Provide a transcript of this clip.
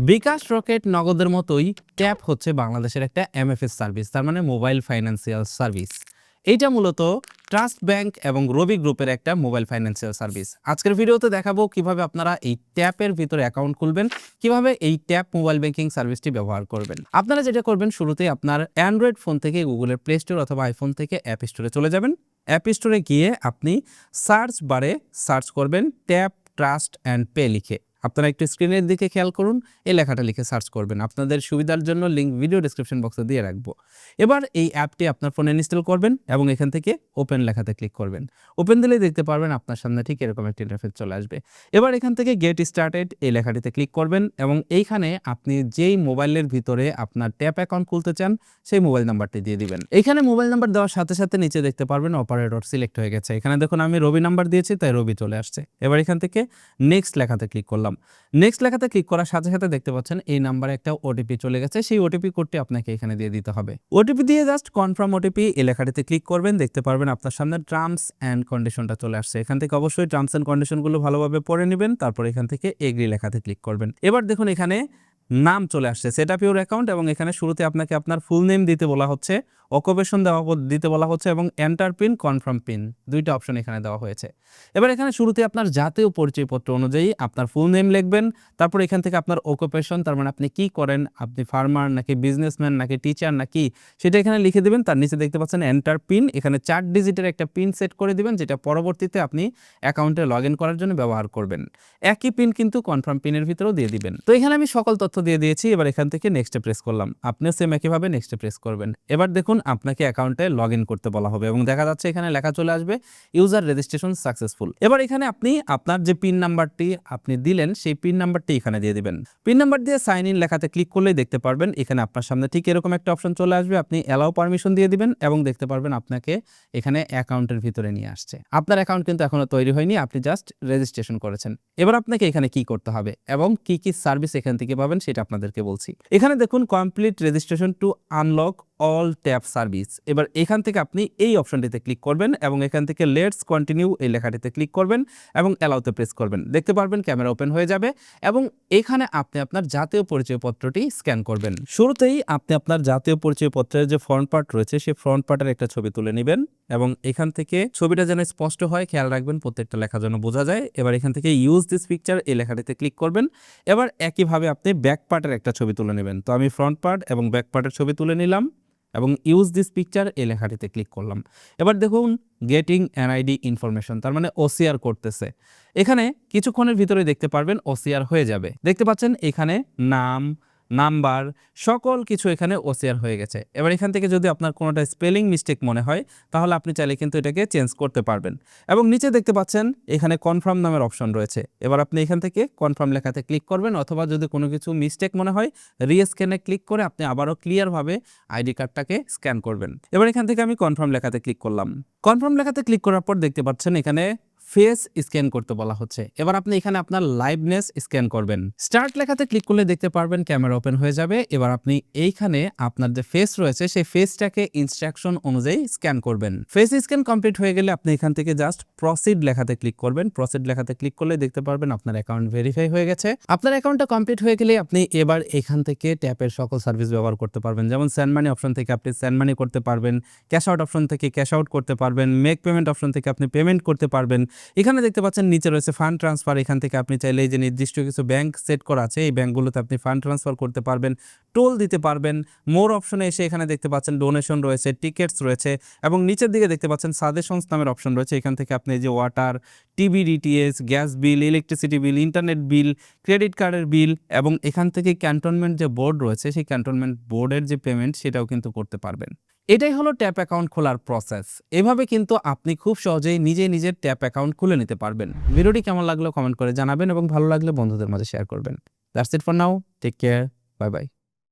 বিকাশ rocket নগদের মতোই tap হচ্ছে বাংলাদেশের একটা এমএফএস সার্ভিস, তার মানে মোবাইল ফাইন্যান্সিয়াল সার্ভিস। এইটা মূলত ট্রাস্ট ব্যাংক এবং রবি গ্রুপের একটা মোবাইল ফাইন্যান্সিয়াল সার্ভিস। আজকের ভিডিওতে দেখাবো কিভাবে আপনারা এই ট্যাপের ভিতরে অ্যাকাউন্ট খুলবেন, কিভাবে এই ট্যাপ মোবাইল ব্যাংকিং সার্ভিসটি ব্যবহার করবেন। আপনারা যেটা করবেন, শুরুতেই আপনার অ্যান্ড্রয়েড ফোন থেকে গুগলের প্লে স্টোর অথবা আইফোন থেকে অ্যাপ স্টোরে চলে যাবেন। অ্যাপ স্টোরে গিয়ে আপনি সার্চ বারে সার্চ করবেন ট্যাপ ট্রাস্ট অ্যান্ড পে লিখে। আপনারা একটু স্ক্রিনের দিকে খেয়াল করুন, এই লেখাটা লিখে সার্চ করবেন। আপনাদের সুবিধার জন্য লিঙ্ক ভিডিও ডেসক্রিপশন বক্সে দিয়ে রাখবো। এবার এই অ্যাপটি আপনার ফোনে ইনস্টল করবেন এবং এখান থেকে ওপেন লেখাতে ক্লিক করবেন। ওপেন দিলেই দেখতে পারবেন আপনার সামনে ঠিক এরকম একটা ইন্টারফেস চলে আসবে। এবার এখান থেকে গেট স্টার্টেড এই লেখাটিতে ক্লিক করবেন এবং এইখানে আপনি যেই মোবাইলের ভিতরে আপনার ট্যাপ অ্যাকাউন্ট খুলতে চান সেই মোবাইল নাম্বারটি দিয়ে দিবেন। এখানে মোবাইল নাম্বার দেওয়ার সাথে সাথে নিচে দেখতে পারবেন অপারেটর সিলেক্ট হয়ে গেছে। এখানে দেখুন আমি রবি নাম্বার দিয়েছি, তাই রবি চলে আসছে। এবার এখান থেকে নেক্সট লেখাতে ক্লিক করলাম। নেক্সট লেখাতে ক্লিক করার সাথে সাথে দেখতে পাচ্ছেন এই নাম্বারে একটা ওটিপি চলে গেছে। সেই ওটিপি কোডটি আপনাকে এখানে দিয়ে দিতে হবে। ওটিপি দিয়ে জাস্ট কনফার্ম ওটিপি এই লেখাটিতে ক্লিক করবেন। দেখতে পারবেন আপনার সামনে টার্মস অ্যান্ড কন্ডিশনটা চলে আসছে। এখান থেকে অবশ্যই টার্মস অ্যান্ড কন্ডিশনগুলো ভালোভাবে পড়ে নেবেন, তারপর এখান থেকে এগ্রি লেখাতে ক্লিক করবেন। এবার দেখুন এখানে নাম চলে আসছে, সেট আপ ইউর অ্যাকাউন্ট, এবং এখানে শুরুতে আপনাকে আপনার ফুল নেম দিতে বলা হচ্ছে, অকুপেশন দিতে বলা হচ্ছে এবং এন্টার পিন, কনফার্ম পিন, দুইটা অপশন এখানে দেওয়া হয়েছে। এবার এখানে শুরুতে আপনার জাতীয় পরিচয়পত্র অনুযায়ী আপনার ফুল নেম লিখবেন। তারপর এখান থেকে আপনার অকুপেশন, তার মানে আপনি কি করেন, আপনি ফার্মার নাকি বিজনেসম্যান নাকি টিচার নাকি, সেটা এখানে লিখে দেবেন। তার নিচে দেখতে পাচ্ছেন এন্টার পিন, এখানে 4 ডিজিটের একটা পিন সেট করে দিবেন, যেটা পরবর্তীতে আপনি অ্যাকাউন্টে লগ ইন করার জন্য ব্যবহার করবেন। একই পিন কিন্তু কনফার্ম পিনের ভিতরেও দিয়ে দিবেন। তো এখানে আমি সকল তথ্য দিয়ে দিয়েছি। এবার এখান থেকে নেক্সটে প্রেস করলাম। আপনিও সেম একইভাবে নেক্সটে প্রেস করবেন। এবার দেখুন আপনাকে অ্যাকাউন্টে লগ ইন করতে বলা হবে এবং দেখা যাচ্ছে এখানে লেখা চলে আসবে ইউজার রেজিস্ট্রেশন সাকসেসফুল। এবার এখানে আপনি আপনার যে পিন নাম্বারটি আপনি দিলেন সেই পিন নাম্বারটি এখানে দিয়ে দিবেন। পিন নাম্বার দিয়ে সাইন ইন লেখাতে ক্লিক করলেই দেখতে পারবেন এখানে আপনার সামনে ঠিক এরকম একটা অপশন চলে আসবে। আপনি অ্যালাউ পারমিশন দিয়ে দিবেন এবং দেখতে পারবেন আপনাকে এখানে অ্যাকাউন্টের ভিতরে নিয়ে আসছে। আপনার অ্যাকাউন্ট কিন্তু এখনো তৈরি হয়নি, আপনি জাস্ট রেজিস্ট্রেশন করেছেন। এবার আপনাকে এখানে কি করতে হবে এবং কি কি সার্ভিস এখান থেকে পাবেন সেটা আপনাদেরকে বলছি। এখানে দেখুন complete registration two unlock all tap service. এবার এখান থেকে আপনি এই অপশনটিতে ক্লিক করবেন এবং এখান থেকে লেটস কন্টিনিউ এই লেখাটিতে ক্লিক করবেন এবং অ্যালাউতে প্রেস করবেন। দেখতে পারবেন ক্যামেরা ওপেন হয়ে যাবে এবং এখানে আপনি আপনার জাতীয় পরিচয়পত্রটি স্ক্যান করবেন। শুরুতেই আপনি আপনার জাতীয় পরিচয়পত্রের যে ফ্রন্ট পার্ট রয়েছে সেই ফ্রন্ট পার্টের একটা ছবি তুলে নেবেন এবং এখান থেকে ছবিটা যেন স্পষ্ট হয় খেয়াল রাখবেন, প্রত্যেকটা লেখা যেন বোঝা যায়। এবার এখান থেকে ইউজ দিস পিকচার এই লেখাটিতে ক্লিক করবেন। এবার একইভাবে আপনি ব্যাক পার্টের একটা ছবি তুলে নেবেন। তো আমি ফ্রন্ট পার্ট এবং ব্যাক পার্টের ছবি তুলে নিলাম এবং ইউজ দিস পিকচার এই লেখাটিতে ক্লিক করলাম। এবার দেখুন গেটিং এনআইডি ইনফরমেশন, তার মানে ওসিআর করতেছে। এখানে কিছুক্ষণের ভিতরে দেখতে পারবেন ওসিআর হয়ে যাবে। দেখতে পাচ্ছেন এখানে নাম, নাম্বার, সকল কিছু এখানে ওসিআর হয়ে গেছে। এবার এখান থেকে যদি আপনার কোনোটা স্পেলিং মিস্টেক মনে হয় তাহলে আপনি চাইলে কিন্তু এটাকে চেঞ্জ করতে পারবেন। এবং নিচে দেখতে পাচ্ছেন এখানে কনফার্ম নামের অপশন রয়েছে। এবার আপনি এখান থেকে কনফার্ম লেখাতে ক্লিক করবেন, অথবা যদি কোনো কিছু মিস্টেক মনে হয় রিস্ক্যানে ক্লিক করে আপনি আবারও ক্লিয়ারভাবে আইডি কার্ডটাকে স্ক্যান করবেন। এবার এখান থেকে আমি কনফার্ম লেখাতে ক্লিক করলাম। কনফার্ম লেখাতে ক্লিক করার পর দেখতে পাচ্ছেন এখানে ফেস স্ক্যান করতে বলা হচ্ছে। এবার আপনি এখানে আপনার লাইভনেস স্ক্যান করবেন। স্টার্ট লেখাতে ক্লিক করলে দেখতে পারবেন ক্যামেরা ওপেন হয়ে যাবে। এবার আপনি এইখানে আপনার যে ফেস রয়েছে সেই ফেসটাকে ইনস্ট্রাকশন অনুযায়ী স্ক্যান করবেন। ফেস স্ক্যান কমপ্লিট হয়ে গেলে আপনি এখান থেকে জাস্ট প্রসিড লেখাতে ক্লিক করবেন। প্রসিড লেখাতে ক্লিক করলে দেখতে পারবেন আপনার অ্যাকাউন্ট ভেরিফাই হয়ে গেছে। আপনার অ্যাকাউন্টটা কমপ্লিট হয়ে গেলে আপনি এবার এখান থেকে ট্যাপের সকল সার্ভিস ব্যবহার করতে পারবেন। যেমন সেন্ড মানি অপশন থেকে আপনি সেন্ড মানি করতে পারবেন, ক্যাশ আউট অপশন থেকে ক্যাশ আউট করতে পারবেন, মেক পেমেন্ট অপশন থেকে আপনি পেমেন্ট করতে পারবেন। এখানে দেখতে পাচ্ছেন নিচে রয়েছে ফান্ড ট্রান্সফার। এখান থেকে আপনি চাইলে যে নির্দিষ্ট কিছু ব্যাংক সেট করা আছে এই ব্যাংকগুলোতে আপনি ফান্ড ট্রান্সফার করতে পারবেন, টোল দিতে পারবেন। মোর অপশনে এসে এখানে দেখতে পাচ্ছেন ডোনেশন রয়েছে, টিকেটস রয়েছে এবং নিচের দিকে দেখতে পাচ্ছেন সাজেশনস নামের অপশন রয়েছে। এখান থেকে আপনি যে water, TV DTS, gas bill, electricity bill, internet bill, credit কার্ডের বিল এবং এখান থেকে ক্যান্টনমেন্ট যে বোর্ড রয়েছে সেই ক্যান্টনমেন্ট বোর্ডের যে পেমেন্ট সেটাও কিন্তু করতে পারবেন। এটাই হলো ট্যাপ অ্যাকাউন্ট খোলার প্রসেস। এভাবে কিন্তু আপনি খুব সহজেই নিজের ট্যাপ অ্যাকাউন্ট খুলে নিতে পারবেন। ভিডিওটি কেমন লাগলো কমেন্ট করে জানাবেন এবং ভালো লাগলে বন্ধুদের মাঝে শেয়ার করবেন। That's it for now, take care, bye by.